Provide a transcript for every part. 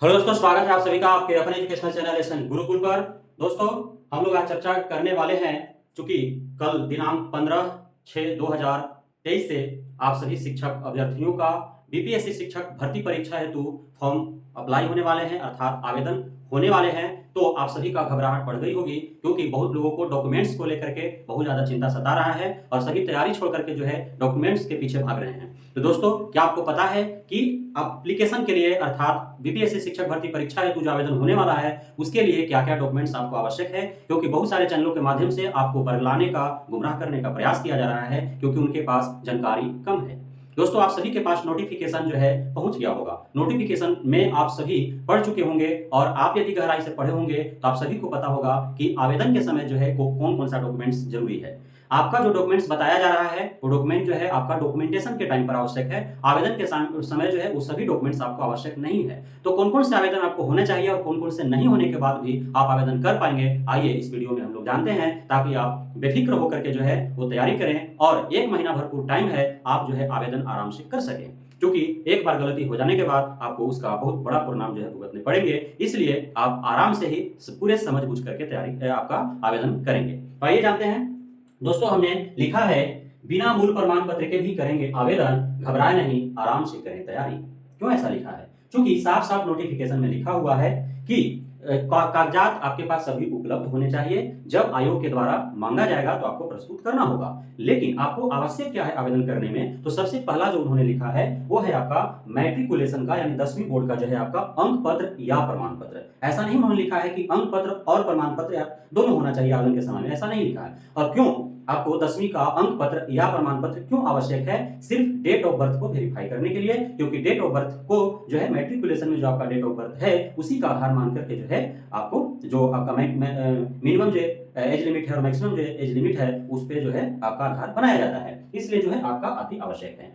Hello दोस्तों, स्वागत है आप सभी का आपके अपने एजुकेशनल चैनल लेसन गुरुकुल पर। दोस्तों, हम लोग आज चर्चा करने वाले हैं, चूंकि कल दिनांक 15/6/2023 से आप सभी शिक्षक अभ्यर्थियों का बीपीएससी शिक्षक भर्ती परीक्षा हेतु फॉर्म अप्लाई होने वाले हैं, अर्थात आवेदन होने वाले हैं। तो आप सभी का घबराहट बढ़ गई होगी, क्योंकि बहुत लोगों को डॉक्यूमेंट्स को लेकर के बहुत ज्यादा चिंता सता रहा है और सभी तैयारी छोड़ करके जो है डॉक्यूमेंट्स के पीछे भाग रहे हैं। तो दोस्तों, क्या आपको पता है कि एप्लीकेशन के लिए अर्थात बीपीएससी शिक्षक भर्ती परीक्षा हेतु जो आवेदन होने वाला है उसके लिए क्या क्या डॉक्यूमेंट्स आपको आवश्यक है? क्योंकि बहुत सारे चैनलों के माध्यम से आपको बरगलाने का, गुमराह करने का प्रयास किया जा रहा है, क्योंकि उनके पास जानकारी कम है। दोस्तों, आप सभी के पास नोटिफिकेशन जो है पहुंच गया होगा। नोटिफिकेशन में आप सभी पढ़ चुके होंगे और आप यदि गहराई से पढ़े होंगे तो आप सभी को पता होगा कि आवेदन के समय जो है कौन कौन सा डॉक्यूमेंट्स जरूरी है। आपका जो डॉक्यूमेंट्स बताया जा रहा है वो डॉक्यूमेंट जो है आपका डॉक्यूमेंटेशन के टाइम पर आवश्यक है। आवेदन के समय जो है वो सभी डॉक्यूमेंट्स आपको आवश्यक नहीं है। तो कौन कौन से आवेदन आपको होने चाहिए और कौन कौन से नहीं होने के बाद भी आप आवेदन कर पाएंगे, आइए इस वीडियो में हम लोग जानते हैं, ताकि आप बेफिक्र होकर के जो है वो तैयारी करें और 1 महीना भरपूर टाइम है, आप जो है आवेदन आराम से कर सकें। क्योंकि एक बार गलती हो जाने के बाद आपको उसका बहुत बड़ा परिणाम जो है भुगतने पड़ेंगे, इसलिए आप आराम से ही पूरे समझ बूझ करके तैयारी आपका आवेदन करेंगे। तो आइए जानते हैं। दोस्तों, हमने लिखा है बिना मूल प्रमाण पत्र के भी करेंगे आवेदन, घबराए नहीं, आराम से करें तैयारी। क्यों ऐसा लिखा है? क्योंकि साफ साफ नोटिफिकेशन में लिखा हुआ है कि कागजात आपके पास सभी उपलब्ध होने चाहिए। जब आयोग के द्वारा मांगा जाएगा तो आपको प्रस्तुत करना होगा। लेकिन आपको आवश्यक क्या है आवेदन करने में? तो सबसे पहला जो उन्होंने लिखा है वो है आपका मैट्रिकुलेशन का, यानी 10वीं बोर्ड का जो है आपका अंक पत्र या प्रमाण पत्र। ऐसा नहीं उन्होंने लिखा है कि अंक पत्र और प्रमाण पत्र दोनों होना चाहिए आवेदन के समय में, ऐसा नहीं लिखा है। और क्यों आपको 10वीं का अंक पत्र या प्रमाण पत्र क्यों आवश्यक है? सिर्फ डेट ऑफ बर्थ को वेरीफाई करने के लिए, क्योंकि डेट ऑफ बर्थ को जो है मैट्रिकुलेशन में जो आपका डेट ऑफ बर्थ है उसी का आधार मान करके जो है आपको जो आपका मिनिमम जो एज लिमिट है और मैक्सिमम जो एज लिमिट है उस पे जो है आपका आधार बनाया जाता है। इसलिए जो है आपका अति आवश्यक है।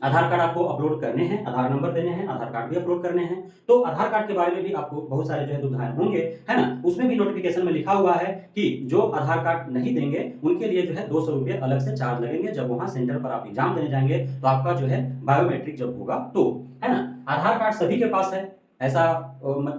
आधार कार्ड आपको अपलोड करने हैं, आधार नंबर देने हैं, आधार कार्ड भी अपलोड करने हैं। तो आधार कार्ड के बारे में भी आपको बहुत सारे जो है दुविधाएं होंगे, है ना? उसमें भी नोटिफिकेशन में लिखा हुआ है कि जो आधार कार्ड नहीं देंगे उनके लिए जो है 200 रुपये अलग से चार्ज लगेंगे। जब वहां सेंटर पर आप एग्जाम देने जाएंगे तो आपका जो है बायोमेट्रिक जब होगा तो, है ना? आधार कार्ड सभी के पास है, ऐसा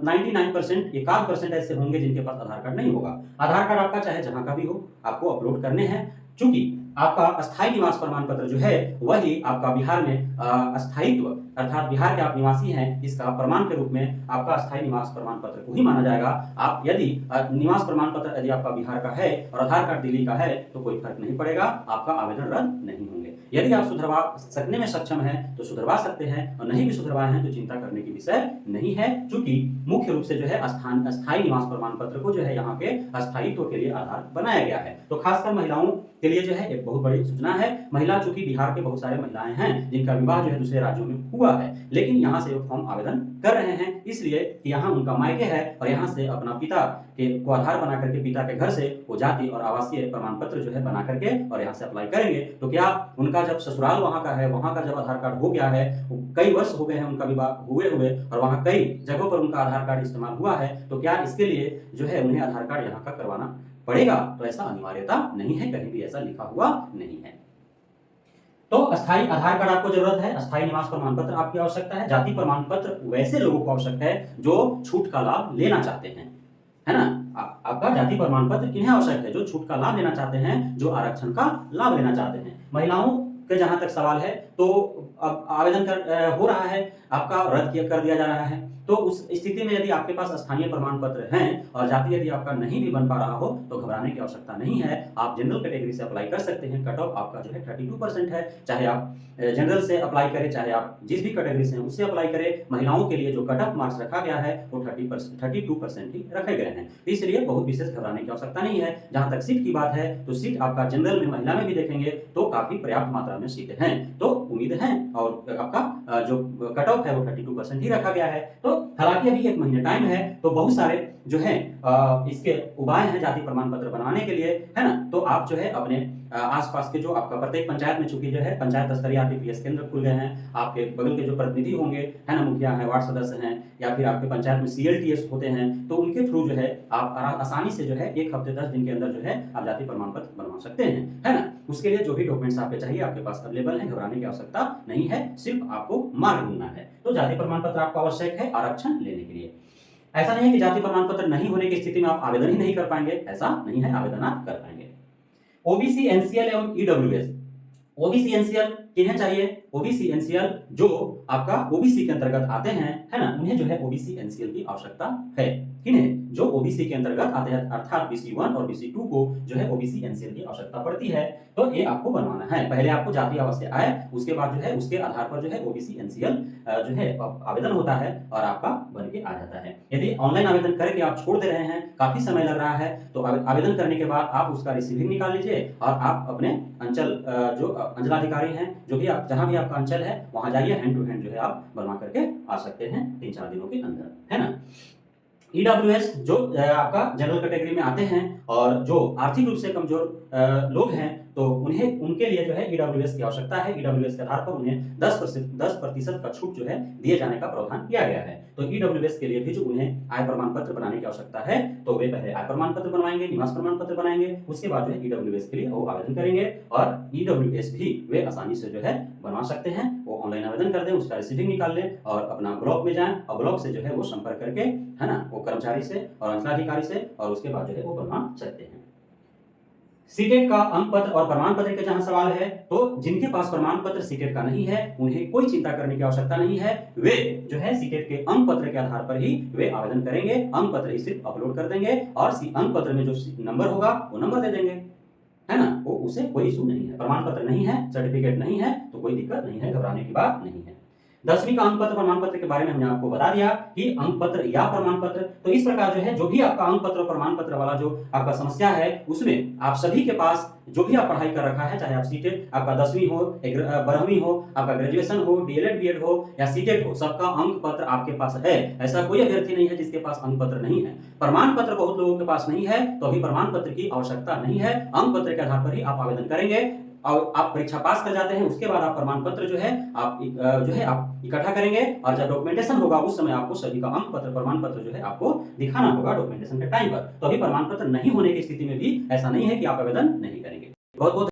99%, 1% ऐसे होंगे जिनके पास आधार कार्ड नहीं होगा। आधार कार्ड आपका चाहे जहां का भी हो आपको अपलोड करने हैं। चूंकि आपका अस्थायी निवास प्रमाण पत्र जो है वही आपका बिहार में अस्थायित्व, अर्थात बिहार के आप निवासी हैं, इसका प्रमाण के रूप में आपका अस्थायी निवास प्रमाण पत्र को ही माना जाएगा। आप यदि निवास प्रमाण पत्र यदि आपका बिहार का है और आधार कार्ड दिल्ली का है तो कोई फर्क नहीं पड़ेगा, आपका आवेदन रद्द नहीं होंगे। यदि आप सुधरवा सकने में सक्षम हैं तो सुधरवा सकते हैं, और नहीं भी सुधरवाए हैं तो चिंता करने की विषय नहीं है। चूंकि मुख्य रूप से जो है अस्थायी निवास प्रमाण पत्र को जो है यहाँ पे अस्थायित्व के लिए आधार बनाया गया है। तो खासकर महिलाओं के लिए जो है एक बहुत बड़ी सूचना है। महिला, चूंकि बिहार के बहुत सारे महिलाएं हैं जिनका विवाह जो है दूसरे राज्यों में हुआ है, लेकिन यहाँ से वो फॉर्म आवेदन कर रहे हैं, इसलिए यहाँ उनका मायके है और यहाँ से अपना पिता के को आधार बना करके पिता के घर से वो जाति और आवासीय प्रमाण पत्र जो है बना करके और यहाँ से अप्लाई करेंगे। तो क्या उनका जब ससुराल वहाँ का है, वहाँ का जब आधार कार्ड हो गया है, कई वर्ष हो गए हैं उनका विवाह हुए और वहाँ कई जगहों पर उनका आधार कार्ड इस्तेमाल हुआ है, तो क्या इसके लिए जो है उन्हें आधार कार्ड यहाँ का करवाना पड़ेगा? तो ऐसा अनिवार्यता नहीं है, कहीं भी ऐसा लिखा हुआ नहीं है। तो अस्थायी आधार कार्ड आपको जरूरत है, अस्थायी निवास प्रमाण पत्र आपकी आवश्यकता है, जाति प्रमाण पत्र वैसे लोगों को आवश्यक है जो छूट का लाभ लेना चाहते हैं, है ना? आपका जाति प्रमाण पत्र किन्हें आवश्यक है? जो छूट का लाभ लेना चाहते हैं, जो आरक्षण का लाभ लेना चाहते हैं। महिलाओं के जहां तक सवाल है तो अब आवेदन हो रहा है, आपका रद्द कर दिया जा रहा है। तो उस स्थिति में यदि आपके पास स्थानीय प्रमाण पत्र हैं और जाति यदि आपका नहीं भी बन पा रहा हो तो घबराने की आवश्यकता नहीं है। आप जनरल कैटेगरी से अप्लाई कर सकते हैं। कट ऑफ आपका जो है 32% है। चाहे आप जनरल से अप्लाई करें, चाहे आप जिस भी कैटेगरी से हैं उससे अप्लाई करें। महिलाओं के लिए जो कट ऑफ मार्क्स रखा गया है वो 32% ही रखे गए हैं, इसलिए बहुत विशेष घबराने की आवश्यकता नहीं है। जहां तक सीट की बात है तो सीट आपका जनरल में महिला में भी देखेंगे तो काफी पर्याप्त मात्रा में सीट हैं, तो उम्मीद है। और आपका जो कट ऑफ है वो 32% ही रखा गया है। तो हालांकि अभी 1 महीने टाइम है, तो बहुत सारे जो है इसके उपाय हैं जाति प्रमाण पत्र बनाने के लिए, है ना? तो आप जो है अपने आसपास के जो आपका प्रत्येक पंचायत में चूंकि जो है पंचायत स्तरीय आरटीपीएस केंद्र खुल गए हैं, आपके बगल के जो प्रतिनिधि होंगे, है ना, मुखिया हैं, वार्ड सदस्य हैं, या फिर आपके पंचायत में सीएलटीएस होते हैं, तो उनके थ्रू जो है आप आसानी से जो है 1 हफ्ते 10 दिन के अंदर जो है आप जाति प्रमाण पत्र बनवा सकते हैं, है ना? उसके लिए जो भी डॉक्यूमेंट्स आपके चाहिए आपके पास अवेलेबल है, घबराने की आवश्यकता नहीं है, सिर्फ आपको मार्ग ढूंढना है। तो जाति प्रमाण पत्र आपको आवश्यक है आरक्षण लेने के लिए। ऐसा नहीं है कि जाति प्रमाण पत्र नहीं होने की स्थिति में आप आवेदन ही नहीं कर पाएंगे, ऐसा नहीं है, आवेदन आप कर पाएंगे। ओबीसी, एनसीएल एवं ईडब्ल्यूएस। ओबीसी एनसीएल किन्हें चाहिए? ओबीसी एनसीएल जो आपका ओबीसी के अंतर्गत आते हैं, है ना, उन्हें जो है ओबीसी एनसीएल की आवश्यकता है। किन्हें? जो ओबीसी के अंतर्गत आते हैं, अर्थात BC1 और BC2 को जो है ओबीसी एनसीएल की आवश्यकता पड़ती है। तो ये आपको बनवाना है। पहले आपको जाति अवश्य आए, उसके बाद जो है उसके आधार पर जो है ओबीसी एनसीएल जो है आवेदन होता है और आपका बन के आ जाता है। यदि ऑनलाइन आवेदन करके आप छोड़ दे रहे हैं, काफी समय लग रहा है, तो आवेदन करने के बाद आप उसका रिसीविंग निकाल लीजिए और आप अपने अंचल जो अंचलाधिकारी हैं, जो भी आप जहां भी आपका अंचल है वहां जाइए, हैंड टू हैंड जो है आप बनवा करके आ सकते हैं 3-4 दिनों के अंदर, है ना। ईडब्ल्यूएस जो आपका जनरल कैटेगरी में आते हैं और जो आर्थिक रूप से कमजोर लोग हैं, तो उन्हें उनके लिए जो है ईडब्ल्यूएस की आवश्यकता है। ईडब्ल्यूएस के आधार पर उन्हें 10% का छूट जो है दिए जाने का प्रावधान किया गया है। तो ईडब्ल्यूएस के लिए भी जो उन्हें आय प्रमाण पत्र बनाने की आवश्यकता है, तो वे पहले आय प्रमाण पत्र बनवाएंगे, निवास प्रमाण पत्र बनाएंगे, उसके बाद जो है ईडब्ल्यूएस के लिए वो आवेदन करेंगे। और ईडब्ल्यूएस भी वे आसानी से जो है बनवा सकते हैं। वो ऑनलाइन आवेदन कर दें, उसका रिसीविंग निकाल लें और अपना ब्लॉक में जाएं और ब्लॉक से जो है वो संपर्क करके, है ना, वो कर्मचारी से और अंचलाधिकारी से, और उसके बाद जो है वो बनवा सकते हैं। सीटेट का अंक पत्र और प्रमाण पत्र का जहां सवाल है, तो जिनके पास प्रमाण पत्र सीटेट का नहीं है उन्हें कोई चिंता करने की आवश्यकता नहीं है। वे जो है सीटेट के अंक पत्र के आधार पर ही वे आवेदन करेंगे। अंक पत्र ही सिर्फ अपलोड कर देंगे और अंक पत्र में जो नंबर होगा वो नंबर दे देंगे, है ना, वो उसे कोई इशू नहीं है। प्रमाण पत्र नहीं है, सर्टिफिकेट नहीं है, तो कोई दिक्कत नहीं है, घबराने की बात नहीं है। 10वीं का अंक पत्र प्रमाण पत्र के बारे में हमने आपको बता दिया कि अंक पत्र या प्रमाण पत्र, तो इस प्रकार जो है जो भी आपका अंक पत्र और प्रमाण पत्र वाला जो आपका समस्या है, उसमें आप सभी के पास जो भी आप पढ़ाई कर रखा है, चाहे आप सीटेट आपका 10वीं हो, 12वीं हो, आपका ग्रेजुएशन हो, डीएलएड बीएड हो या सीटेट हो, सबका अंक पत्र आपके पास है। ऐसा कोई अभ्यर्थी नहीं है जिसके पास अंक पत्र नहीं है। प्रमाण पत्र बहुत लोगों के पास नहीं है, तो अभी प्रमाण पत्र की आवश्यकता नहीं है। अंक पत्र के आधार पर ही आप आवेदन करेंगे और आप परीक्षा पास कर जाते हैं, उसके बाद आप प्रमाण पत्र जो है आप इकट्ठा करेंगे और जब डॉक्यूमेंटेशन होगा उस समय आपको सभी का अंक पत्र प्रमाण पत्र जो है आपको दिखाना होगा डॉक्यूमेंटेशन के टाइम पर। तो अभी प्रमाण पत्र नहीं होने की स्थिति में भी ऐसा नहीं है कि आप आवेदन नहीं करेंगे। बहुत बहुत